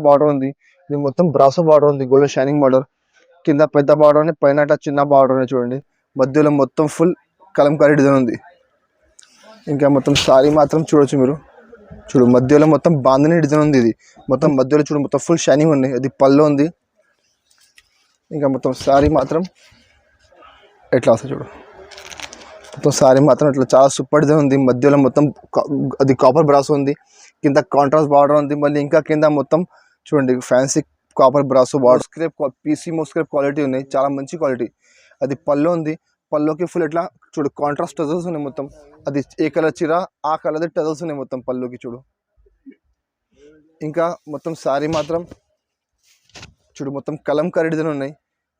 Border ఉంది. ఇది మొత్తం బ్రాసో బార్డర్ ఉంది, గోల్డెన్ షైనింగ్ బార్డర్. కింద పెద్ద బార్డర్ ఉంది, పైన ఇట్లా చిన్న బార్డర్ ఉంది చూడండి. మధ్యలో మొత్తం ఫుల్ కలంకారీ డిజైన్ ఉంది. ఇంకా మొత్తం సారీ మాత్రం చూడొచ్చు మీరు. చూడు మధ్యలో మొత్తం బాందిని డిజైన్ ఉంది. ఇది మొత్తం మధ్యలో చూడు మొత్తం ఫుల్ షైనింగ్ ఉంది. అది పళ్ళు ఉంది. ఇంకా మొత్తం సారీ మాత్రం ఎట్లా వస్తుంది చూడు. మొత్తం సారీ మాత్రం ఇట్లా చాలా సూపర్ డిజైన్ ఉంది. మధ్యలో మొత్తం అది కాపర్ బ్రాస్ ఉంది. కింద కాంట్రాస్ట్ బార్డర్ ఉంది. మళ్ళీ ఇంకా కింద మొత్తం చూడండి fancy copper brass border. స్క్రేప్ PC స్క్రేప్ quality ఉన్నాయి, చాలా మంచి క్వాలిటీ. అది పళ్ళు ఉంది. పళ్ళుకి ఫుల్ ఇట్లా చూడు కాంట్రాస్ట్ టజల్స్ ఉన్నాయి. మొత్తం అది ఏ కలర్ చీర ఆ కలర్ టజల్స్ ఉన్నాయి మొత్తం పళ్ళుకి చూడు. ఇంకా మొత్తం సారీ మాత్రం చూడు మొత్తం కలంకారీ డిజైన్ ఉన్నాయి.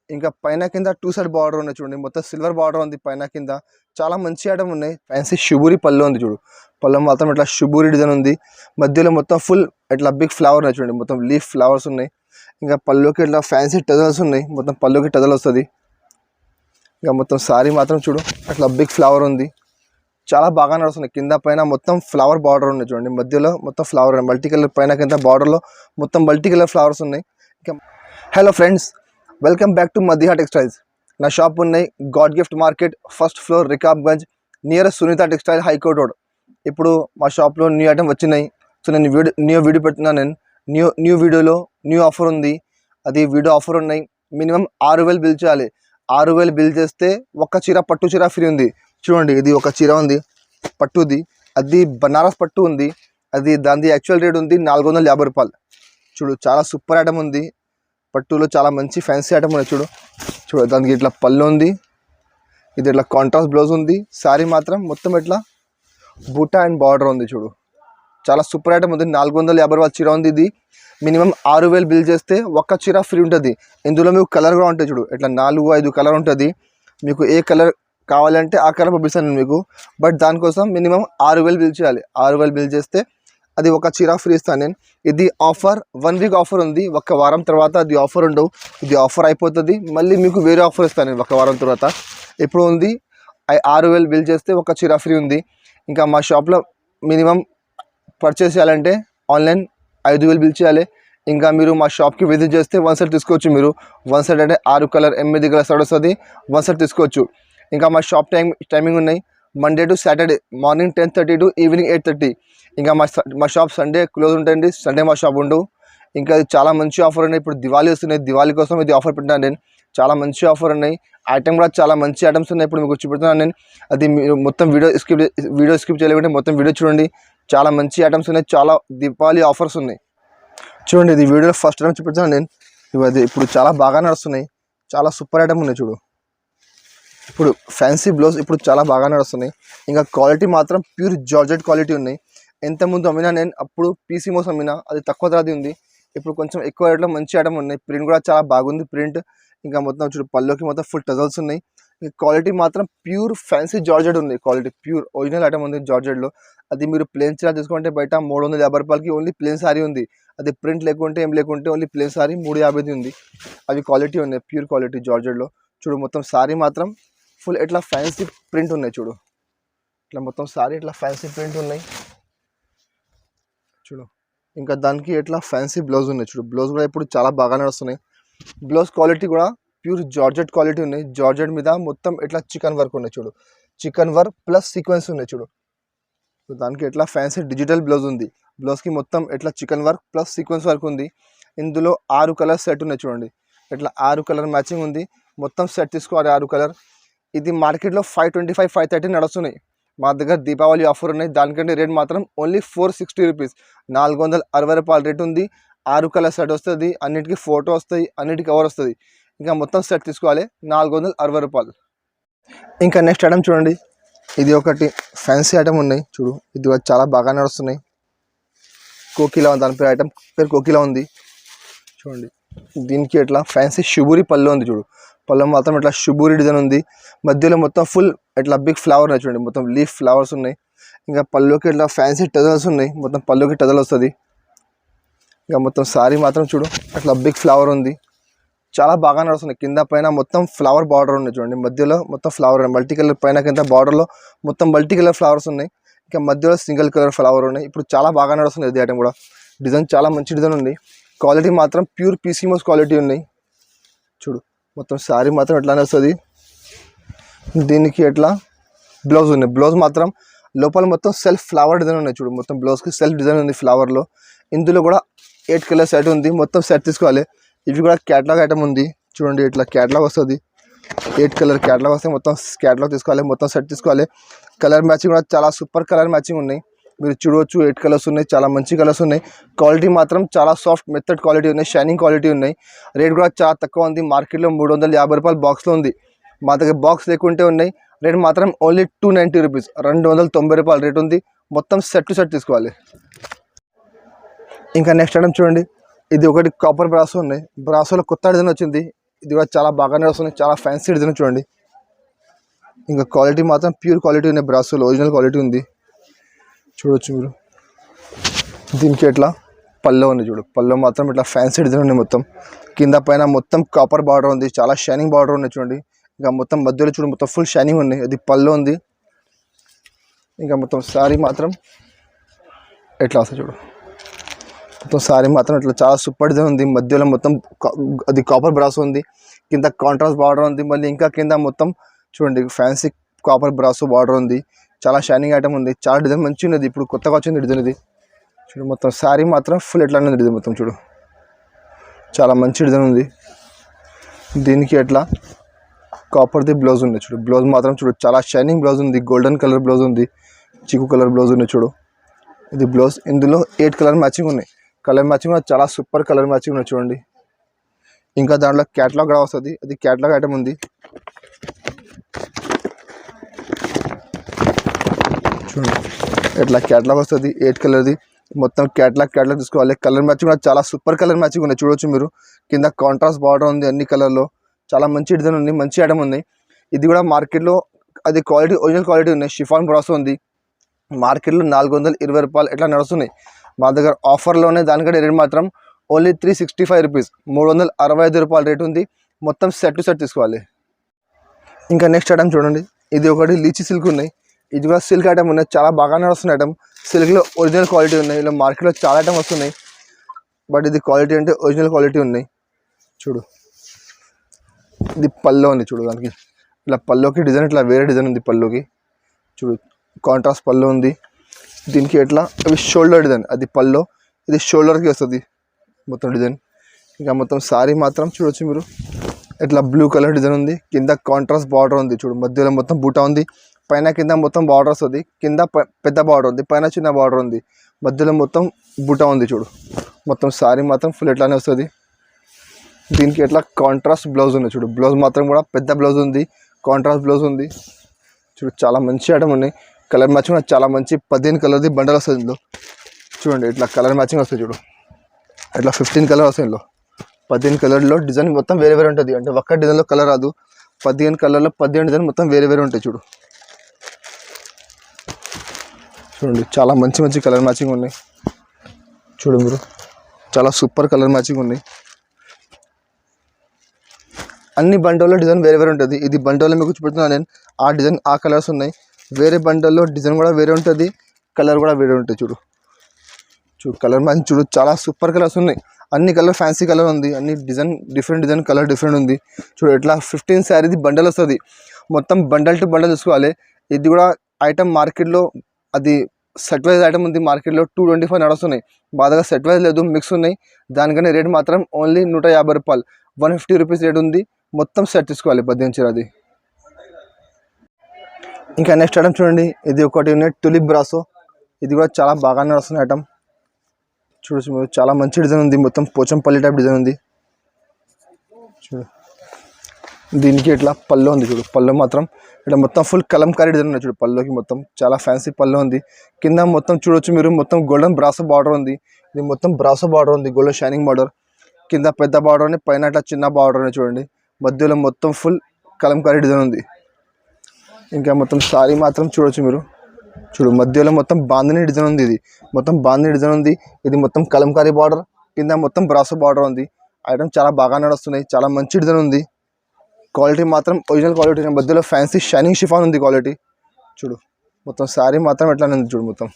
ఇంకా పైన కింద 2 సైడ్ బార్డర్ ఉన్నాయి చూడండి. మొత్తం సిల్వర్ బార్డర్ ఉంది పైన కింద. చాలా మంచి ఐటమ్ ఉన్నాయి. ఫ్యాన్సీ షుబూరి పళ్ళు ఉంది చూడు. పళ్ళు మాత్రం ఇట్లా షుబూరి డిజైన్ ఉంది. మధ్యలో మొత్తం ఫుల్ ఇట్లా బిగ్ ఫ్లవర్ ఉన్నాయి చూడండి. మొత్తం లీఫ్ ఫ్లవర్స్ ఉన్నాయి. ఇంకా పళ్ళుకి ఇట్లా ఫ్యాన్సీ టజల్స్ ఉన్నాయి. మొత్తం పళ్ళుకి టజల్ వస్తుంది. ఇంకా మొత్తం సారీ మాత్రం చూడు అట్లా బిగ్ ఫ్లవర్ ఉంది. చాలా బాగా నడుస్తుంది. కింద పైన మొత్తం ఫ్లవర్ బార్డర్ ఉన్నాయి చూడండి. మధ్యలో మొత్తం ఫ్లవర్ మల్టీ కలర్ పైన కింద బార్డర్లో మొత్తం మల్టీ కలర్ ఫ్లవర్స్ ఉన్నాయి. ఇంకా hello friends, welcome back to Madeeha textiles. నా షాప్ ఉన్నాయి god gift market, first floor, Rikabganj, nearest Sunitha textile, high court road. ఇప్పుడు మా షాప్లో న్యూ ఐటమ్ వచ్చినాయి. సో నేను న్యూ వీడియో పెడుతున్నాను. నేను న్యూ వీడియోలో న్యూ ఆఫర్ ఉంది. అది వీడియో ఆఫర్ ఉన్నాయి. మినిమం 6,000 బిల్ చేయాలి. 6,000 బిల్ చేస్తే ఒక చీర పట్టు చీర ఫ్రీ ఉంది. చూడండి ఇది ఒక చీర ఉంది పట్టుది. అది బనారస్ పట్టు ఉంది. అది దాని యాక్చువల్ రేట్ ఉంది 450 రూపాయలు. చూడు చాలా సూపర్ ఐటమ్ ఉంది. పట్టులో చాలా మంచి ఫ్యాన్సీ ఐటమ్ ఉన్నాయి చూడు. చూడు దానికి ఇట్లా పళ్ళు ఉంది. ఇది ఇట్లా కాంట్రాస్ట్ బ్లౌజ్ ఉంది. శారీ మాత్రం మొత్తం ఇట్లా బూటా అండ్ బార్డర్ ఉంది చూడు. చాలా సూపర్ ఐటమ్ ఉంది. 450 రూపాయల చీర ఉంది. ఇది మినిమం 6,000 బిల్ చేస్తే ఒక్క చీర ఫ్రీ ఉంటుంది. ఇందులో మీకు కలర్ కూడా ఉంటాయి చూడు. ఇట్లా 4-5 కలర్ ఉంటుంది. మీకు ఏ కలర్ కావాలంటే ఆ కలర్ పంపిస్తాను నేను మీకు. బట్ దానికోసం మినిమం 6,000 బిల్ చేయాలి. 6,000 బిల్ చేస్తే అది ఒక చీర ఫ్రీ ఇస్తాను నేను. ఇది ఆఫర్ 1 వీక్ ఆఫర్ ఉంది. ఒక వారం తర్వాత అది ఆఫర్ ఉండవు. ఇది ఆఫర్ అయిపోతుంది. మళ్ళీ మీకు వేరే ఆఫర్ ఇస్తాను నేను ఒక వారం తర్వాత. ఇప్పుడు ఉంది 6,000 బిల్ చేస్తే ఒక చీర ఫ్రీ ఉంది. ఇంకా మా షాప్లో మినిమం పర్చేస్ చేయాలంటే ఆన్లైన్ 5,000 బిల్ చేయాలి. ఇంకా మీరు మా షాప్కి విజిట్ చేస్తే 1 సెట్ తీసుకోవచ్చు. మీరు 1 సెట్ అంటే 6 కలర్ 8 కలర్ సెట్ వస్తుంది. 1 సెట్ తీసుకోవచ్చు. ఇంకా మా షాప్ టైమింగ్ ఉన్నాయి. Monday to Saturday morning 10:30 to evening 8:30. ఇంకా మా షాప్ సండే క్లోజ్ ఉంటుంది. సండే మా షాప్ ఉండవు. ఇంకా ఇది చాలా మంచి ఆఫర్ ఉన్నాయి. ఇప్పుడు దివాళీ వస్తున్నాయి. దివాళీ కోసం ఇది ఆఫర్ పెట్టాను నేను. చాలా మంచి ఆఫర్ ఉన్నాయి. ఐటమ్ కూడా చాలా మంచి ఐటమ్స్ ఉన్నాయి. ఇప్పుడు మీకు చూపెడుతున్నాను నేను. అది మీరు మొత్తం వీడియో స్కిప్ చేయలేకుంటే మొత్తం వీడియో చూడండి. చాలా మంచి ఐటమ్స్ ఉన్నాయి. చాలా దీపావళి ఆఫర్స్ ఉన్నాయి చూడండి. ఇది వీడియోలో ఫస్ట్ టైం చూపెడుతున్నాను నేను. ఇవి ఇప్పుడు చాలా బాగా నడుస్తున్నాయి. చాలా సూపర్ ఐటమ్ ఉన్నాయి చూడు. ఇప్పుడు ఫ్యాన్సీ బ్లౌజ్ ఇప్పుడు చాలా బాగా నడుస్తున్నాయి. ఇంకా క్వాలిటీ మాత్రం ప్యూర్ జార్జెట్ క్వాలిటీ ఉన్నాయి. ఎంత ముందు అమ్మినా నేను అప్పుడు పీసీ మోస్ అమ్మినా అది తక్కువ ధరది ఉంది. ఇప్పుడు కొంచెం ఎక్కువ రేట్లో మంచి ఐటమ్ ఉన్నాయి. ప్రింట్ కూడా చాలా బాగుంది ప్రింట్. ఇంకా మొత్తం చూడు పళ్ళుకి మొత్తం ఫుల్ టజల్స్ ఉన్నాయి. క్వాలిటీ మాత్రం ప్యూర్ ఫ్యాన్సీ జార్జెట్ ఉంది. క్వాలిటీ ప్యూర్ ఒరిజినల్ ఐటమ్ ఉంది జార్జెట్లో. అది మీరు ప్లేన్ చీర తీసుకుంటే బయట 350 రూపాయలకి ఓన్లీ ప్లేన్ సారీ ఉంది. అది ప్రింట్ లేకుంటే ఏం లేకుంటే ఓన్లీ ప్లేన్ సారీ 350 ఉంది. అవి క్వాలిటీ ఉన్నాయి ప్యూర్ క్వాలిటీ జార్జెట్లో. చూడు మొత్తం సారీ మాత్రం ఫుల్ ఇట్లా ఫ్యాన్సీ ప్రింట్ ఉన్నాయి చూడు. ఇట్లా మొత్తం సారీ ఇట్లా ఫ్యాన్సీ ప్రింట్ ఉన్నాయి చూడు. ఇంకా దానికి ఇట్లా ఫ్యాన్సీ బ్లౌజ్ ఉన్నాయి చూడు. బ్లౌజ్ కూడా ఇప్పుడు చాలా బాగా నడుస్తున్నాయి. బ్లౌజ్ క్వాలిటీ కూడా ప్యూర్ జార్జెట్ క్వాలిటీ ఉన్నాయి. జార్జెట్ మీద మొత్తం ఇట్లా చికెన్ వర్క్ ఉన్నాయి చూడు. చికెన్ వర్క్ ప్లస్ సీక్వెన్స్ ఉన్నాయి చూడు. దానికి ఇట్లా ఫ్యాన్సీ డిజిటల్ బ్లౌజ్ ఉంది. బ్లౌజ్కి మొత్తం ఇట్లా chicken work plus sequence work ఉంది. ఇందులో 6 కలర్ సెట్ ఉన్నాయి చూడండి. ఇట్లా 6 కలర్ మ్యాచింగ్ ఉంది. మొత్తం సెట్ తీసుకోవాలి 6 కలర్. ఇది మార్కెట్లో 525, 530 నడుస్తున్నాయి. మా దగ్గర దీపావళి ఆఫర్ ఉన్నాయి. దానికంటే రేట్ మాత్రం ఓన్లీ 460 రూపీస్. 460 రూపాయల రేట్ ఉంది. 6 కలర్ సెట్ వస్తుంది. అన్నిటికీ ఫోటో వస్తాయి, అన్నిటికీ కవర్ వస్తుంది. ఇంకా మొత్తం సెట్ తీసుకోవాలి 460 రూపాయలు. ఇంకా నెక్స్ట్ ఐటమ్ చూడండి. ఇది ఒకటి ఫ్యాన్సీ ఐటమ్ ఉన్నాయి చూడు. ఇది చాలా బాగా నడుస్తున్నాయి. కోకిలా దాని పేరు ఐటమ్ పేరు కోకిలా ఉంది చూడండి. దీనికి ఇట్లా ఫ్యాన్సీ షుబూరి పళ్ళు ఉంది చూడు. పళ్ళు మాత్రం ఇట్లా షుబూరి డిజైన్ ఉంది. మధ్యలో మొత్తం ఫుల్ ఇట్లా బిగ్ ఫ్లవర్ ఉన్నాయి చూడండి. మొత్తం లీఫ్ ఫ్లవర్స్ ఉన్నాయి. ఇంకా పళ్ళుకి ఇట్లా ఫ్యాన్సీ టజల్స్ ఉన్నాయి. మొత్తం పళ్ళుకి టజల్ వస్తుంది. ఇంకా మొత్తం సారీ మాత్రం చూడు అట్లా బిగ్ ఫ్లవర్ ఉంది. చాలా బాగా నడుస్తుంది. కింద పైన మొత్తం ఫ్లవర్ బార్డర్ ఉన్నాయి చూడండి. మధ్యలో మొత్తం ఫ్లవర్ మల్టీ కలర్ పైన కింద బార్డర్లో మొత్తం మల్టీ కలర్ ఫ్లవర్స్ ఉన్నాయి. ఇంకా మధ్యలో సింగిల్ కలర్ ఫ్లవర్ ఉన్నాయి. ఇప్పుడు చాలా బాగా నడుస్తుంది. ఇది ఐటమ్ కూడా డిజైన్ చాలా మంచి డిజైన్ ఉంది. క్వాలిటీ మాత్రం ప్యూర్ పీసీమోస్ క్వాలిటీ ఉన్నాయి. చూడు మొత్తం శారీ మాత్రం ఎట్లానే వస్తుంది. దీనికి ఎట్లా బ్లౌజ్ ఉన్నాయి. బ్లౌజ్ మాత్రం లోపల మొత్తం సెల్ఫ్ ఫ్లవర్ డిజైన్ ఉన్నాయి. చూడు మొత్తం బ్లౌజ్కి సెల్ఫ్ డిజైన్ ఉంది ఫ్లవర్లో. ఇందులో కూడా 8 కలర్ సెట్ ఉంది. మొత్తం సెట్ తీసుకోవాలి. ఇవి కూడా క్యాటలాగ్ ఐటమ్ ఉంది. చూడండి ఇట్లా క్యాటలాగ్ వస్తుంది. 8 కలర్ క్యాటలాగ్ వస్తే మొత్తం క్యాటలాగ్ తీసుకోవాలి. మొత్తం సెట్ తీసుకోవాలి. కలర్ మ్యాచింగ్ కూడా చాలా సూపర్ కలర్ మ్యాచింగ్ ఉన్నాయి. మీరు చూడవచ్చు 8 కలర్స్ ఉన్నాయి. చాలా మంచి కలర్స్ ఉన్నాయి. క్వాలిటీ మాత్రం చాలా సాఫ్ట్ మెథడ్ క్వాలిటీ ఉన్నాయి. షైనింగ్ క్వాలిటీ ఉన్నాయి. రేట్ కూడా చాలా తక్కువ ఉంది. మార్కెట్లో 350 రూపాయలు బాక్స్లో ఉంది. మా దగ్గర బాక్స్ లేకుంటే ఉన్నాయి. రేట్ మాత్రం ఓన్లీ 290 రూపీస్, 290 రూపాయలు రేట్ ఉంది. మొత్తం సెట్ టు సెట్ తీసుకోవాలి. ఇంకా నెక్స్ట్ ఐటమ్ చూడండి. ఇది ఒకటి కాపర్ బ్రాసో ఉన్నాయి. బ్రాసోలో కొత్త డిజైన్ వచ్చింది. ఇది కూడా చాలా బాగానే వస్తుంది. చాలా ఫ్యాన్సీ డిజైన్ చూడండి. ఇంకా క్వాలిటీ మాత్రం ప్యూర్ క్వాలిటీ ఉన్నాయి. బ్రాసోలో ఒరిజినల్ క్వాలిటీ ఉంది. చూడవచ్చు మీరు. దీనికి ఎట్లా పల్లో ఉంది. చూడు పల్లో మాత్రం ఇట్లా ఫ్యాన్సీ డిజైన్ ఉంది. మొత్తం కింద పైన మొత్తం కాపర్ బార్డర్ ఉంది. చాలా షైనింగ్ బార్డర్ ఉన్నాయి చూడండి. ఇంకా మొత్తం మధ్యలో చూడు మొత్తం ఫుల్ షైనింగ్ ఉంది. అది పల్లో ఉంది. ఇంకా మొత్తం శారీ మాత్రం ఎట్లా వస్తుంది చూడు. మొత్తం శారీ మాత్రం ఇట్లా చాలా సూపర్ డిజైన్ ఉంది. మధ్యలో మొత్తం అది కాపర్ బ్రాసో ఉంది. కింద కాంట్రాస్ట్ బార్డర్ ఉంది. మళ్ళీ ఇంకా కింద మొత్తం చూడండి ఫ్యాన్సీ కాపర్ బ్రాసో బార్డర్ ఉంది. చాలా షైనింగ్ ఐటమ్ ఉంది. చాలా డిజైన్ మంచిగా ఉన్నది. ఇప్పుడు కొత్తగా వచ్చింది డిజైన్ ఇది. చూడు మొత్తం శారీ మాత్రం ఫుల్ ఎట్లా ఉంది డిజైన్ మొత్తం చూడు. చాలా మంచి డిజైన్ ఉంది. దీనికి ఎట్లా కాపర్ది బ్లౌజ్ ఉంది. చూడు బ్లౌజ్ మాత్రం చూడు చాలా షైనింగ్ బ్లౌజ్ ఉంది. గోల్డెన్ కలర్ బ్లౌజ్ ఉంది. చిక్కు కలర్ బ్లౌజ్ ఉంది. చూడు ఇది బ్లౌజ్. ఇందులో 8 కలర్ మ్యాచింగ్ ఉన్నాయి. కలర్ మ్యాచింగ్ కూడా చాలా సూపర్ కలర్ మ్యాచింగ్ ఉన్నాయి చూడండి. ఇంకా దాంట్లో క్యాటలాగ్ కూడా వస్తుంది. అది క్యాటలాగ్ ఐటమ్ ఉంది. చూడండి ఎట్లా క్యాటలాగ్ వస్తుంది 8 కలర్ది. మొత్తం క్యాటలాగ్ తీసుకోవాలి. కలర్ మ్యాచింగ్ కూడా చాలా సూపర్ కలర్ మ్యాచింగ్ ఉన్నాయి. చూడవచ్చు మీరు. కింద కాంట్రాస్ట్ బార్డర్ ఉంది. అన్ని కలర్లో చాలా మంచి డిజైన్ ఉంది. మంచి ఐటమ్ ఉంది. ఇది కూడా మార్కెట్లో అది క్వాలిటీ ఒరిజినల్ క్వాలిటీ ఉన్నాయి. షిఫాన్ బ్రాసో ఉంది. మార్కెట్లో 420 రూపాయలు ఎట్లా నడుస్తున్నాయి. మా దగ్గర ఆఫర్లోనే దానికంటే రేట్ మాత్రం ఓన్లీ 365 రూపీస్, 365 రూపాయలు రేట్ ఉంది. మొత్తం సెట్ టు సెట్ తీసుకోవాలి. ఇంకా నెక్స్ట్ ఐటమ్ చూడండి. ఇది ఒకటి లీచీ సిల్క్ ఉన్నాయి. ఇది కూడా సిల్క్ ఐటమ్ ఉన్నాయి. చాలా బాగానే వస్తున్నాయి ఐటమ్. సిల్క్లో ఒరిజినల్ క్వాలిటీ ఉన్నాయి. ఇలా మార్కెట్లో చాలా ఐటమ్ వస్తున్నాయి. బట్ ఇది క్వాలిటీ అంటే ఒరిజినల్ క్వాలిటీ ఉన్నాయి. చూడు ఇది పల్లో ఉంది. చూడు దానికి ఇట్లా పల్లోకి డిజైన్ ఇట్లా వేరే డిజైన్ ఉంది. పల్లోకి చూడు కాంట్రాస్ట్ పల్లో ఉంది. దీనికి ఎట్లా అవి షోల్డర్ డిజైన్. అది పల్లో, ఇది షోల్డర్కి వస్తుంది మొత్తం డిజైన్. ఇంకా మొత్తం శారీ మాత్రం చూడవచ్చు మీరు. ఇట్లా బ్లూ కలర్ డిజైన్ ఉంది. కింద కాంట్రాస్ట్ బార్డర్ ఉంది. చూడు మధ్యలో మొత్తం బూటా ఉంది. పైన కింద మొత్తం బార్డర్ వస్తుంది. కింద పెద్ద బార్డర్ ఉంది. పైన చిన్న బార్డర్ ఉంది. మధ్యలో మొత్తం బూటా ఉంది. చూడు మొత్తం శారీ మాత్రం ఫుల్ ఎట్లానే వస్తుంది. దీనికి ఎట్లా కాంట్రాస్ట్ బ్లౌజ్ ఉంది. చూడు బ్లౌజ్ మాత్రం కూడా పెద్ద బ్లౌజ్ ఉంది. కాంట్రాస్ట్ బ్లౌజ్ ఉంది. చూడు చాలా మంచి ఐటమ్ ఉన్నాయి. కలర్ మ్యాచింగ్ కూడా చాలా మంచి 15 కలర్ది బండల్ వస్తుంది ఇందులో. చూడండి ఇట్లా కలర్ మ్యాచింగ్ వస్తుంది. చూడు ఇట్లా 15 కలర్ వస్తుంది ఇందులో. 15 కలర్లో డిజైన్ మొత్తం వేరే వేరే ఉంటుంది. అంటే ఒక్క డిజైన్లో కలర్ రాదు. 15 కలర్లో 15 డిజైన్ మొత్తం వేరే వేరే ఉంటాయి. చూడు చూడండి చాలా మంచి మంచి కలర్ మ్యాచింగ్ ఉన్నాయి. చూడు మీరు చాలా సూపర్ కలర్ మ్యాచింగ్ ఉన్నాయి. అన్ని బండల్లో డిజైన్ వేరే వేరే ఉంటుంది. ఇది బండల్లో మీకు చూపెడుతున్నాను నేను. ఆ డిజైన్ ఆ కలర్స్ ఉన్నాయి. వేరే బండల్లో డిజైన్ కూడా వేరే ఉంటుంది. కలర్ కూడా వేరే ఉంటుంది. చూడు కలర్ మ్యాచింగ్ చూడు చాలా సూపర్ కలర్స్ ఉన్నాయి. అన్ని కలర్ ఫ్యాన్సీ కలర్ ఉంది. అన్ని డిజైన్ డిఫరెంట్ కలర్ డిఫరెంట్ ఉంది. చూడు ఇట్లా 15 శారీది బండల్ వస్తుంది. మొత్తం బండల్ టు బండల్ తీసుకోవాలి. ఇది కూడా ఐటమ్ మార్కెట్లో అది సెట్ వైజ్ ఐటమ్ ఉంది. మార్కెట్లో 225 నడుస్తున్నాయి. బాగా సెట్ వైజ్ లేదు, మిక్స్ ఉన్నాయి. దానికనే రేట్ మాత్రం ఓన్లీ 150 రూపాయలు, 150 రూపీస్ రేట్ ఉంది. మొత్తం సెట్ తీసుకోవాలి 18 చీరది. ఇంకా నెక్స్ట్ ఐటమ్ చూడండి. ఇది ఒకటి ఉన్నాయి టులిప్ బ్రాసో. ఇది కూడా చాలా బాగానే నడుస్తున్న ఐటమ్. చూడచ్చు మీరు చాలా మంచి డిజైన్ ఉంది. మొత్తం పోచంపల్లి టైప్ డిజైన్ ఉంది. చూడు దీనికి ఇట్లా పళ్ళు ఉంది. చూడు పళ్ళు మాత్రం ఇట్లా మొత్తం ఫుల్ కలంకారీ డిజైన్ ఉంది. చూడు పళ్ళుకి మొత్తం చాలా ఫ్యాన్సీ పళ్ళు ఉంది. కింద మొత్తం చూడొచ్చు మీరు. మొత్తం గోల్డెన్ బ్రాసో బార్డర్ ఉంది. ఇది మొత్తం బ్రాసో బార్డర్ ఉంది. Golden shining border. కింద పెద్ద బార్డర్ ఉంది. పైన ఇట్లా చిన్న బార్డర్ ఉంది. చూడండి మధ్యలో మొత్తం ఫుల్ కలంకారీ డిజైన్ ఉంది. ఇంకా మొత్తం శారీ మాత్రం చూడొచ్చు మీరు. చూడు మధ్యలో మొత్తం బాందిని డిజైన్ ఉంది. ఇది మొత్తం బాందిని డిజైన్ ఉంది. ఇది మొత్తం కలంకారీ బార్డర్. కింద మొత్తం బ్రాసో బార్డర్ ఉంది. ఐటమ్ చాలా బాగా నడుస్తున్నాయి. చాలా మంచి డిజైన్ ఉంది. క్వాలిటీ మాత్రం ఒరిజినల్ క్వాలిటీ. మధ్యలో ఫ్యాన్సీ షైనింగ్ షిఫాన్ ఉంది క్వాలిటీ. చూడు మొత్తం శారీ మాత్రం ఎట్లానే ఉంది. చూడు మొత్తం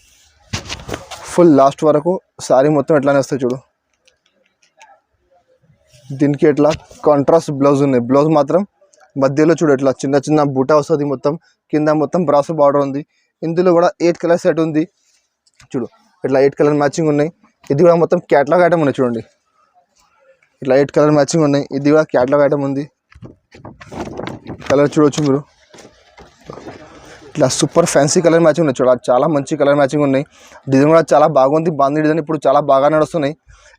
ఫుల్ లాస్ట్ వరకు శారీ మొత్తం ఎట్లానే వస్తాయి. చూడు దీనికి ఇట్లా కాంట్రాస్ట్ బ్లౌజ్ ఉన్నాయి. బ్లౌజ్ మాత్రం మధ్యలో చూడు ఇట్లా చిన్న చిన్న బూటా వస్తుంది, మొత్తం కింద మొత్తం బ్రాసో బార్డర్ ఉంది. ఇందులో కూడా 8 కలర్ సెట్ ఉంది చూడు, ఇట్లా 8 కలర్ మ్యాచింగ్ ఉన్నాయి. ఇది కూడా మొత్తం క్యాటలాగ్ ఐటమ్ ఉన్నాయి చూడండి, ఇట్లా 8 కలర్ మ్యాచింగ్ ఉన్నాయి. ఇది కూడా క్యాటలాగ్ ఐటమ్ ఉంది. కలర్ చూడవచ్చు మీరు, ఇట్లా సూపర్ ఫ్యాన్సీ కలర్ మ్యాచింగ్ ఉన్నాయి చూడ, చాలా మంచి కలర్ మ్యాచింగ్ ఉన్నాయి. డిజైన్ కూడా చాలా బాగుంది, బాందీ డిజైన్ ఇప్పుడు చాలా బాగా నడుస్తున్నాయి.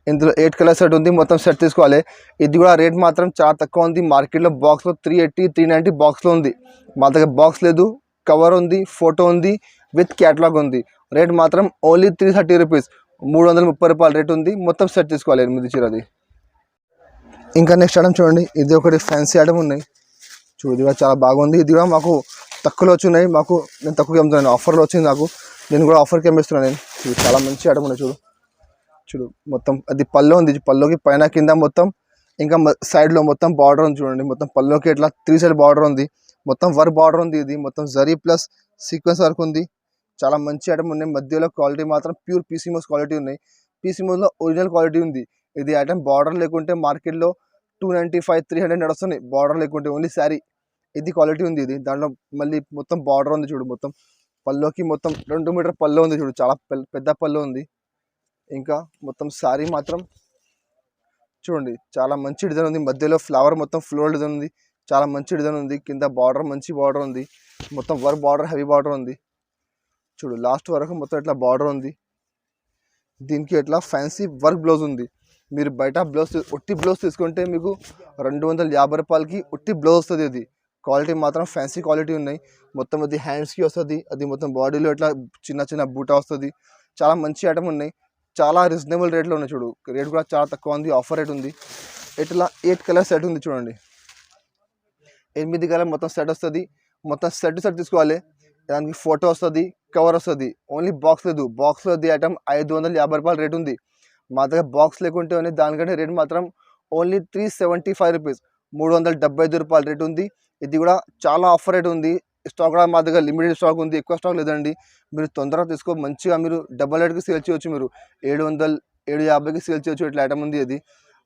ఇందులో 8 కలర్ సెట్ ఉంది, మొత్తం సెట్ తీసుకోవాలి. ఇది కూడా రేట్ మాత్రం చాలా తక్కువ ఉంది. మార్కెట్లో బాక్స్లో 380 390 బాక్స్లో ఉంది. మా దగ్గర బాక్స్ లేదు, కవర్ ఉంది, ఫోటో ఉంది, విత్ క్యాటలాగ్ ఉంది. రేట్ మాత్రం ఓన్లీ 330 రూపీస్, 330 రూపాయలు రేట్ ఉంది. మొత్తం సెట్ తీసుకోవాలి 8 చీరది. ఇంకా నెక్స్ట్ ఐటమ్ చూడండి, ఇది ఒకటి ఫ్యాన్సీ ఐటమ్ ఉన్నాయి చూడు, ఇది కూడా చాలా బాగుంది. ఇది కూడా మాకు తక్కువలో వచ్చినాయి, నేను తక్కువకి అమ్ముతున్నాను, ఆఫర్లో వచ్చింది నాకు, నేను కూడా ఆఫర్కి అమ్మేస్తున్నాను నేను. చూడు చాలా మంచి ఐటమ్ ఉన్నాయి చూడు మొత్తం. అది పల్లో ఉంది, పల్లోకి పైన కింద మొత్తం, ఇంకా సైడ్లో మొత్తం బార్డర్ ఉంది చూడండి. మొత్తం పల్లోకి ఇట్లా 3 సైడ్ బార్డర్ ఉంది, మొత్తం వర్క్ బార్డర్ ఉంది. ఇది మొత్తం జరీ ప్లస్ సీక్వెన్స్ వర్క్ ఉంది. చాలా మంచి ఐటమ్ ఉన్నాయి. మధ్యలో క్వాలిటీ మాత్రం ప్యూర్ పీసీమోస్ క్వాలిటీ ఉన్నాయి. పీసీమోస్లో ఒరిజినల్ క్వాలిటీ ఉంది. ఇది ఐటమ్ బార్డర్ లేకుంటే మార్కెట్లో 295 300 నడుస్తున్నాయి, బార్డర్ లేకుంటే ఓన్లీ శారీ. ఇది క్వాలిటీ ఉంది. ఇది దాంట్లో మళ్ళీ మొత్తం బార్డర్ ఉంది చూడు, మొత్తం పల్లోకి మొత్తం 2 మీటర్ పల్లో ఉంది చూడు, చాలా పెద్ద పల్లో ఉంది. ఇంకా మొత్తం శారీ మాత్రం చూడండి చాలా మంచి డిజైన్ ఉంది. మధ్యలో ఫ్లవర్ మొత్తం ఫ్లోర్ డిజైన్ ఉంది, చాలా మంచి డిజైన్ ఉంది. కింద బార్డర్ మంచి బార్డర్ ఉంది, మొత్తం వర్క్ బార్డర్ హెవీ బార్డర్ ఉంది చూడు, లాస్ట్ వరకు మొత్తం ఇట్లా బార్డర్ ఉంది. దీనికి ఇట్లా ఫ్యాన్సీ వర్క్ బ్లౌజ్ ఉంది. మీరు బయట ఒట్టి బ్లౌజ్ తీసుకుంటే మీకు 250 రూపాయలకి ఒట్టి బ్లౌజ్ వస్తుంది. అది క్వాలిటీ మాత్రం ఫ్యాన్సీ క్వాలిటీ ఉన్నాయి. మొత్తం అది హ్యాండ్స్కి వస్తుంది, అది మొత్తం బాడీలో ఇట్లా చిన్న చిన్న బూటా వస్తుంది. చాలా మంచి ఐటమ్ ఉన్నాయి, చాలా రీజనబుల్ రేట్లో ఉన్నాయి చూడు. రేట్ కూడా చాలా తక్కువ ఉంది, ఆఫర్ రేట్ ఉంది. ఇట్లా 8 కలర్ సెట్ ఉంది చూడండి, 8 కలర్ మొత్తం సెట్ వస్తుంది. మొత్తం సెట్ తీసుకోవాలి. దానికి ఫోటో వస్తుంది, కవర్ వస్తుంది. ఓన్లీ బాక్స్ లేదు, బాక్స్లో అది ఐటమ్ 550 రూపాయలు రేట్ ఉంది. మా దగ్గర బాక్స్ లేకుంటే దానికంటే రేట్ మాత్రం ఓన్లీ 375 రూపీస్, 375 రూపాయలు రేట్ ఉంది. ఇది కూడా చాలా ఆఫర్ రేట్ ఉంది. స్టాక్ కూడా మా దగ్గర లిమిటెడ్ స్టాక్ ఉంది, ఎక్కువ స్టాక్ లేదండి. మీరు తొందరగా తీసుకో, మంచిగా మీరు డబల్ రేట్కి సేల్ చేయవచ్చు. మీరు 700 750కి సేల్ చేయవచ్చు. ఇట్లా ఐటమ్ ఉంది. అది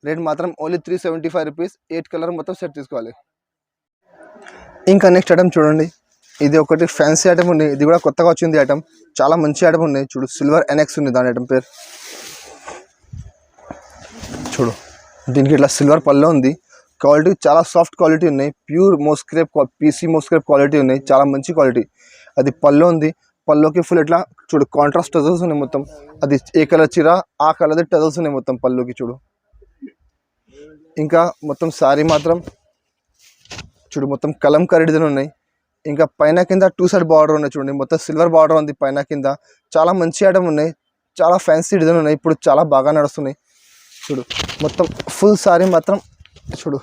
రేట్ మాత్రం ఓన్లీ 375 రూపీస్, 8 కలర్ మొత్తం సెట్ తీసుకోవాలి. ఇంకా నెక్స్ట్ ఐటమ్ చూడండి, ఇది ఒకటి ఫ్యాన్సీ ఐటమ్ ఉంది. ఇది కూడా కొత్తగా వచ్చింది ఐటమ్, చాలా మంచి ఐటమ్ ఉన్నాయి చూడు. సిల్వర్ ఎన్ఎక్స్ ఉంది దాని ఐటమ్ పేరు చూడు. దీనికి ఇట్లా సిల్వర్ పల్లో ఉంది. క్వాలిటీ చాలా సాఫ్ట్ క్వాలిటీ ఉన్నాయి, pure moss crepe PC moss crepe quality ఉన్నాయి, చాలా మంచి క్వాలిటీ. అది పల్లో ఉంది, పల్లోకి ఫుల్ ఇట్లా చూడు కాంట్రాస్ట్ టజల్స్ ఉన్నాయి మొత్తం. అది ఏ కలర్ చీర ఆ కలర్ది టజల్స్ ఉన్నాయి మొత్తం పల్లోకి చూడు. ఇంకా మొత్తం శారీ మాత్రం చూడు, మొత్తం కలంకారీ డిజైన్ ఉన్నాయి. ఇంకా పైన కింద 2 సైడ్ బార్డర్ ఉన్నాయి చూడండి, మొత్తం సిల్వర్ బార్డర్ ఉంది పైన కింద. చాలా మంచి ఐటమ్ ఉన్నాయి, చాలా ఫ్యాన్సీ డిజైన్ ఉన్నాయి, ఇప్పుడు చాలా బాగా నడుస్తున్నాయి చూడు. మొత్తం ఫుల్ శారీ మాత్రం చూడు,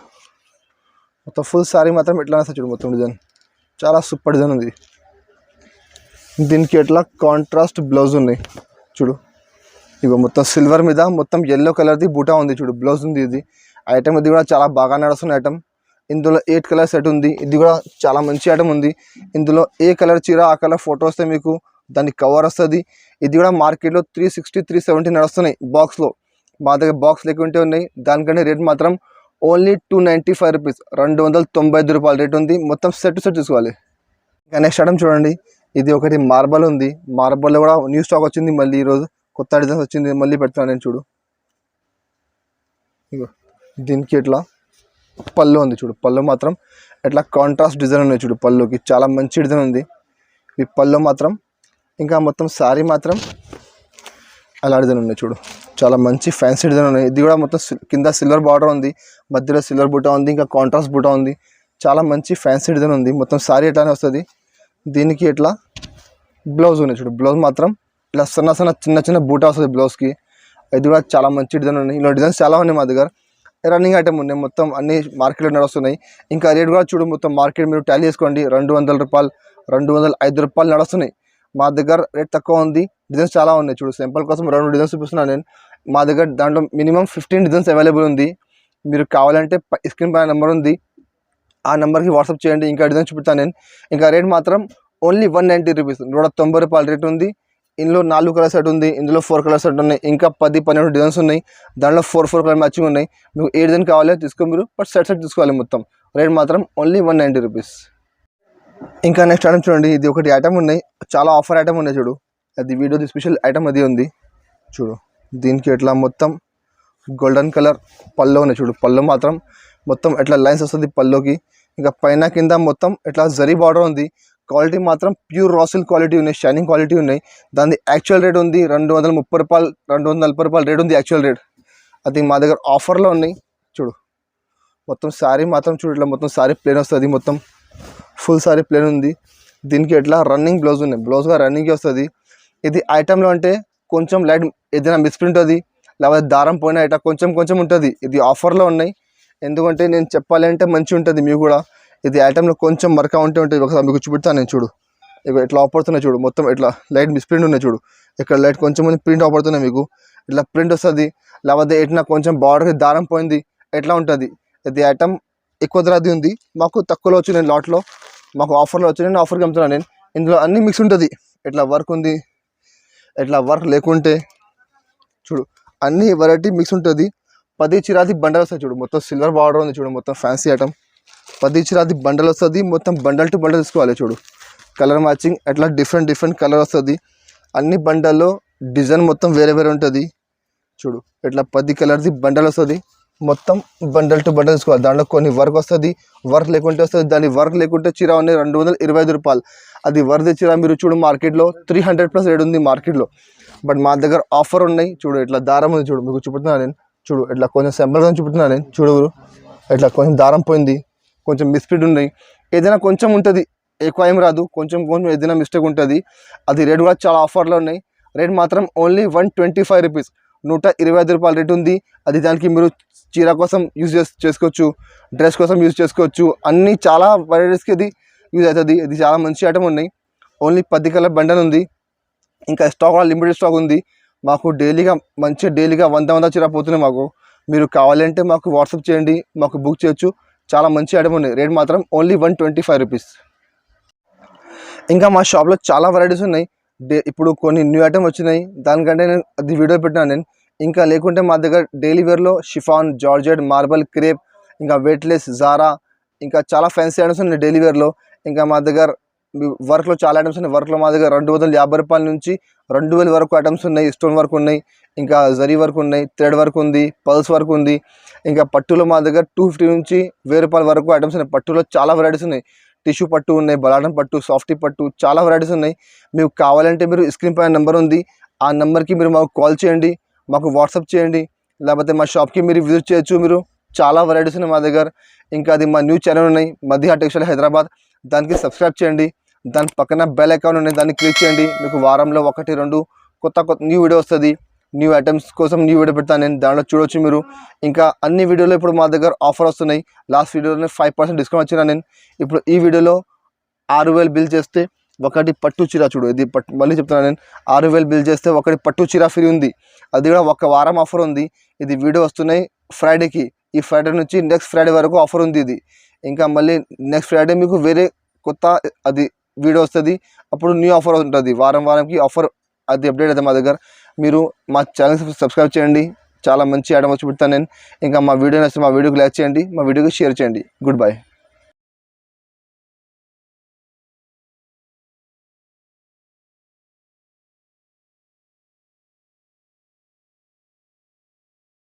మొత్తం ఫుల్ శారీ మాత్రం ఎట్లా వస్తుంది చూడు, మొత్తం డిజైన్ చాలా సూపర్ డిజైన్ ఉంది. దీనికి ఎట్లా కాంట్రాస్ట్ బ్లౌజ్ ఉన్నాయి చూడు. ఇగో మొత్తం సిల్వర్ మీద మొత్తం ఎల్లో కలర్ది బూటా ఉంది చూడు, బ్లౌజ్ ఉంది. ఇది ఐటమ్ ఇది కూడా చాలా బాగా నడుస్తున్న ఐటమ్. ఇందులో 8 కలర్ సెట్ ఉంది. ఇది కూడా చాలా మంచి ఐటమ్ ఉంది. ఇందులో ఏ కలర్ చీర ఆ కలర్ ఫోటో వస్తే మీకు దానికి కవర్ వస్తుంది. ఇది కూడా మార్కెట్లో 360 370 నడుస్తున్నాయి బాక్స్లో. మా దగ్గర బాక్స్ లేకుంటే ఉన్నాయి. దానికంటే రేట్ మాత్రం ఓన్లీ 295 రూపీస్, 295 రూపాయలు రేట్ ఉంది. మొత్తం సెట్ తీసుకోవాలి. ఇంకా నెక్స్ట్ ఐటమ్ చూడండి, ఇది ఒకటి మార్బల్ ఉంది. మార్బల్లో కూడా న్యూ స్టాక్ వచ్చింది, మళ్ళీ ఈరోజు కొత్త డిజైన్స్ వచ్చింది, మళ్ళీ పెడుతున్నాను నేను చూడు. ఇగో దీనికి ఇట్లా పళ్ళు ఉంది చూడు, పళ్ళు మాత్రం ఇట్లా కాంట్రాస్ట్ డిజైన్ ఉన్నాయి చూడు. పళ్ళుకి చాలా మంచి డిజైన్ ఉంది ఈ పళ్ళు మాత్రం. ఇంకా మొత్తం శారీ మాత్రం అలా డిజైన్ ఉన్నాయి చూడు, చాలా మంచి ఫ్యాన్సీ డిజైన్ ఉన్నాయి. ఇది కూడా మొత్తం కింద సిల్వర్ బార్డర్ ఉంది, మధ్యలో సిల్వర్ బూటా ఉంది, ఇంకా కాంట్రాస్ట్ బూటా ఉంది. చాలా మంచి ఫ్యాన్సీ డిజైన్ ఉంది. మొత్తం శారీ ఎట్లానే వస్తుంది. దీనికి ఇట్లా బ్లౌజ్ ఉన్నాయి చూడు, బ్లౌజ్ మాత్రం ఇలా చిన్న చిన్న బూటా వస్తుంది బ్లౌజ్కి. ఇది కూడా చాలా మంచి డిజైన్ ఉన్నాయి. ఇలా డిజైన్స్ చాలా ఉన్నాయి మా దగ్గర, రన్నింగ్ ఐటమ్ ఉన్నాయి, మొత్తం అన్ని మార్కెట్లో నడుస్తున్నాయి. ఇంకా రేట్ కూడా చూడు, మొత్తం మార్కెట్ మీరు టాలీ చేసుకోండి, 200 రూపాయలు 205 రూపాయలు నడుస్తున్నాయి. మా దగ్గర రేట్ తక్కువ ఉంది, డిజైన్స్ చాలా ఉన్నాయి చూడు. సింపుల్ కోసం 2 డిజైన్స్ చూపిస్తున్నాను నేను. మా దగ్గర దాంట్లో మినిమం 15 డిజైన్స్ అవైలబుల్ ఉంది. మీరు కావాలంటే స్క్రీన్ పైన నెంబర్ ఉంది, ఆ నెంబర్కి వాట్సాప్ చేయండి, ఇంకా డిజైన్ చూపిస్తాను నేను. ఇంకా రేట్ మాత్రం ఓన్లీ 190 రూపీస్, 190 రూపాయల రేట్ ఉంది. ఇందులో 4 కలర్ సెట్ ఉంది, ఇందులో 4 కలర్ సెట్ ఉన్నాయి, ఇంకా 10-12 డిజైన్స్ ఉన్నాయి. దాంట్లో 4 కలర్ మ్యాచింగ్ ఉన్నాయి. మీకు ఏ డిజైన్ కావాలో తీసుకో మీరు, బట్ సెట్ తీసుకోవాలి. మొత్తం రేట్ మాత్రం ఓన్లీ 190 రూపీస్. ఇంకా నెక్స్ట్ ఐటమ్ చూడండి, ఇది ఒకటి ఐటమ్ ఉన్నాయి, చాలా ఆఫర్ ఐటమ్ ఉన్నాయి చూడు. అది వీడియోది స్పెషల్ ఐటమ్ అది ఉంది చూడు. దీనికి ఎట్లా మొత్తం గోల్డెన్ కలర్ పళ్ళు ఉన్నాయి చూడు. పళ్ళు మాత్రం మొత్తం ఎట్లా లైన్స్ వస్తుంది పళ్ళుకి. ఇంకా పైన కింద మొత్తం ఎట్లా జరీ బార్డర్ ఉంది. క్వాలిటీ మాత్రం ప్యూర్ రా సిల్క్ క్వాలిటీ ఉన్నాయి, షైనింగ్ క్వాలిటీ ఉన్నాయి. దాని యాక్చువల్ రేట్ ఉంది 230 రూపాయలు, 240 రూపాయలు రేట్ ఉంది యాక్చువల్ రేట్. అది మా దగ్గర ఆఫర్లో ఉన్నాయి చూడు. మొత్తం శారీ మాత్రం చూడు, ఇట్లా మొత్తం శారీ ప్లేన్ వస్తుంది, మొత్తం ఫుల్ శారీ ప్లేన్ ఉంది. దీనికి ఎట్లా రన్నింగ్ బ్లౌజ్ ఉన్నాయి, బ్లౌజ్గా రన్నింగ్కి వస్తుంది. ఇది ఐటెంలో అంటే కొంచెం లైట్ ఏదైనా మిస్ప్రింట్ అది, లేకపోతే దారం పోయినా ఇట్లా కొంచెం ఉంటుంది. ఇది ఆఫర్లో ఉన్నాయి, ఎందుకంటే నేను చెప్పాలి అంటే మంచిగా ఉంటుంది మీకు కూడా. ఇది ఐటెంలో కొంచెం మరక ఉంటుంది. ఒకసారి మీకు చూపిస్తాను నేను చూడు. ఇట్లా ఆపడుతున్నాయి చూడు, మొత్తం ఇట్లా లైట్ మిస్ప్రింట్ ఉన్నాయి చూడు. ఇక్కడ లైట్ కొంచెం ప్రింట్ ఆపడుతున్నాయి మీకు, ఇట్లా ప్రింట్ వస్తుంది. లేకపోతే ఎట్లా కొంచెం బార్డర్కి దారం పోయింది ఎట్లా ఉంటుంది. ఇది ఐటమ్ ఎక్కువ ధరది ఉంది, మాకు తక్కువలో వచ్చి నేను లాట్లో మాకు ఆఫర్లో వచ్చి నేను ఆఫర్కి అమ్ముతున్నాను. నేను ఇందులో అన్నీ మిక్స్ ఉంటుంది. ఇట్లా వర్క్ ఉంది, ఇట్లా వర్క్ లేకుంటే చూడు అన్ని వెరైటీ మిక్స్ ఉంటుంది. 10 చిరాది బండల్ వస్తాయి చూడు. మొత్తం సిల్వర్ బార్డర్ ఉంది చూడు, మొత్తం ఫ్యాన్సీ ఐటమ్. 10 చిరాది బండల్ వస్తుంది, మొత్తం బండల్ టు బండల్ తీసుకోవాలి చూడు. కలర్ మ్యాచింగ్ ఎట్లా డిఫరెంట్ కలర్ వస్తుంది. అన్ని బండల్లో డిజైన్ మొత్తం వేరే ఉంటుంది చూడు. ఇట్లా 10 కలర్ది బండల్ వస్తుంది, మొత్తం బండల్ టు బండల్ తీసుకోవాలి. దాంట్లో కొన్ని వర్క్ వస్తుంది, వర్క్ లేకుంటే వస్తుంది. దాని వర్క్ లేకుంటే చీర ఉన్నాయి 225 రూపాయలు. అది వర్క్ చీర మీరు చూడు మార్కెట్లో 300+ రేట్ ఉంది మార్కెట్లో. బట్ మా దగ్గర ఆఫర్ ఉన్నాయి చూడు. ఇట్లా దారం ఉంది చూడు, మీకు చూపుతున్నాను నేను చూడు. ఇట్లా కొంచెం సింపుల్గా చూపుతున్నాను నేను చూడు. ఇట్లా కొంచెం దారం పోయింది, కొంచెం మిస్ప్రింట్ ఉన్నాయి. ఏదైనా కొంచెం ఉంటుంది, ఎక్కువ ఏం రాదు, కొంచెం ఏదైనా మిస్టేక్ ఉంటుంది. అది రేట్ కూడా చాలా ఆఫర్లో ఉన్నాయి. రేట్ మాత్రం ఓన్లీ 125 రూపీస్, 125 రూపాయలు రేట్ ఉంది. అది దానికి మీరు చీర కోసం యూజ్ చేసుకోవచ్చు, డ్రెస్ కోసం యూజ్ చేసుకోవచ్చు. అన్నీ చాలా వెరైటీస్కి ఇది యూజ్ అవుతుంది. ఇది చాలా మంచి ఐటమ్ ఉన్నాయి. ఓన్లీ 10 కలర్ బండల్ ఉంది. ఇంకా స్టాక్ లిమిటెడ్ స్టాక్ ఉంది. మాకు డైలీగా 100 చీర పోతున్నాయి మాకు. మీరు కావాలంటే మాకు వాట్సాప్ చేయండి, మాకు బుక్ చేయొచ్చు. చాలా మంచి ఐటమ్ ఉన్నాయి. రేట్ మాత్రం ఓన్లీ 125 రూపీస్. ఇంకా మా షాప్లో చాలా వెరైటీస్ ఉన్నాయి. ఇప్పుడు కొన్ని న్యూ ఐటమ్ వచ్చినాయి, దానికంటే నేను అది వీడియో పెట్టినాను నేను. ఇంకా లేకుంటే మా దగ్గర డైలీ వేర్లో షిఫాన్, జార్జెట్, మార్బల్, క్రేప్, ఇంకా వెయిట్లెస్, జారా, ఇంకా చాలా ఫ్యాన్సీ ఐటమ్స్ ఉన్నాయి డైలీ వేర్లో. ఇంకా మా దగ్గర వర్క్లో చాలా ఐటమ్స్ ఉన్నాయి. వర్క్లో మా దగ్గర 250 రూపాయల నుంచి 2000 వరకు ఐటమ్స్ ఉన్నాయి. స్టోన్ వర్క్ ఉన్నాయి, ఇంకా జరీ వర్క్ ఉన్నాయి, థ్రెడ్ వర్క్ ఉంది, పల్స్ వర్క్ ఉంది. ఇంకా పట్టులో మా దగ్గర 250 నుంచి 1000 రూపాయల వరకు ఐటమ్స్ ఉన్నాయి. పట్టులో చాలా వెరైటీస్ ఉన్నాయి. టిష్యూ పట్టు ఉన్నాయి, బలాటం పట్టు, సాఫ్టీ పట్టు, చాలా వెరైటీస్ ఉన్నాయి. మీకు కావాలంటే మీరు స్క్రీన్ పైన నెంబర్ ఉంది, ఆ నెంబర్కి మీరు మాకు కాల్ చేయండి, మాకు వాట్సాప్ చేయండి, లేకపోతే మా షాప్కి మీరు విజిట్ చేయొచ్చు. మీరు చాలా వెరైటీస్ ఉన్నాయి మా దగ్గర. ఇంకా అది మా న్యూ ఛానల్ ఉన్నాయి, మదీహా టెక్స్టైల్ హైదరాబాద్. దానికి సబ్స్క్రైబ్ చేయండి. దాని పక్కన బెల్ ఐకాన్ ఉన్నాయి, దాన్ని క్లిక్ చేయండి. మీకు వారంలో 1-2 కొత్త న్యూ వీడియో వస్తుంది. న్యూ ఐటమ్స్ కోసం న్యూ వీడియో పెడతాను నేను, దాంట్లో చూడొచ్చు మీరు. ఇంకా అన్ని వీడియోలో ఇప్పుడు మా దగ్గర ఆఫర్ వస్తున్నాయి. లాస్ట్ వీడియోలో 5% డిస్కౌంట్ వచ్చినా నేను. ఇప్పుడు ఈ వీడియోలో 6000 బిల్ చేస్తే ఒకటి పట్టు చీర చూడు. ఇది మళ్ళీ చెప్తున్నాను నేను, 6000 బిల్ చేస్తే ఒకటి పట్టు చీర ఫ్రీ ఉంది. అది కూడా 1 వారం ఆఫర్ ఉంది. ఇది వీడియో వస్తున్నాయి ఫ్రైడేకి. ఈ ఫ్రైడే నుంచి నెక్స్ట్ ఫ్రైడే వరకు ఆఫర్ ఉంది ఇది. ఇంకా మళ్ళీ నెక్స్ట్ ఫ్రైడే మీకు వేరే కొత్త అది వీడియో వస్తుంది, అప్పుడు న్యూ ఆఫర్ ఉంటుంది. వారంకి ఆఫర్ అది అప్డేట్ అవుతుంది మా దగ్గర. మీరు మా ఛానల్ సబ్స్క్రైబ్ చేయండి, చాలా మంచి ఐటమ్ వచ్చి పెడతాను నేను. ఇంకా మా వీడియో నచ్చితే మా వీడియోకి లైక్ చేయండి, మా వీడియోకి షేర్ చేయండి. Good bye.